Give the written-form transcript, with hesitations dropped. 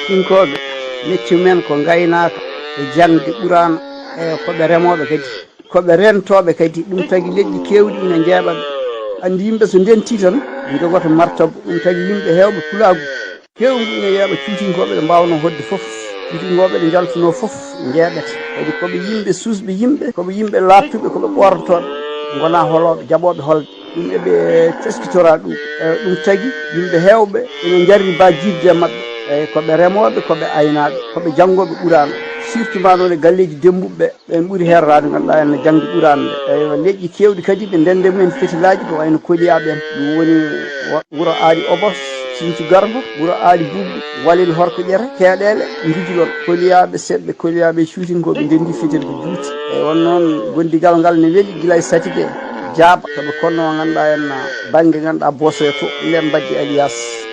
cuutinkoɓe meccu men ko gaynaka e jangde ɓurano e koɓe remoɓe kadi koɓe rentoɓe kadi ɗum tagui leƴƴi kewɗi ina jeeɓaɓe andi yimɓe so ndenti tan jogoto martaba ɗum tagui yimɓe hewɓe pulaagu kewgu ina yeeɓa cuutinkoɓe ɗe mbawno hodde foof cuutinkoɓe ɗe jaltuno foof jeeɓete kadi koɓe yimɓe susɓe yimɓe koɓe yimɓe lattuɓe koɓe ɓortoɓe gona holoɓe jaɓoɓe holde ɗum eɓe teskitora ɗum ɗum tagui yimɓe hewɓe ene jarri bajidde mabɓe eyyi koɓe remoɓe koɓe aynaɓe koɓe janggoɓe ɓuurano surtout ma noon e galleji dembuɓe ɓen ɓuuri herrade ganduɗa en jangde ɓuurano nde eywa leƴƴi kewɗi kadi ɓe ndende mumen fetilaji ko wayno koliyaɓe en ɗum woni wuuro aali obos Sinthiou Garba wuuro aali Boubou Walil Horko Ƴere Keeɗele Guijulol koliyaɓe seɗɓe koliyaɓe cuutinkoɓe ndendi fetel ko juuti eyyi won noon gondigal ngal ne weeli guila e Satigue jaaɓa koɓe konno ganduɗa en banggue ganduɗa Bosoyo to nden mbaddi aliyas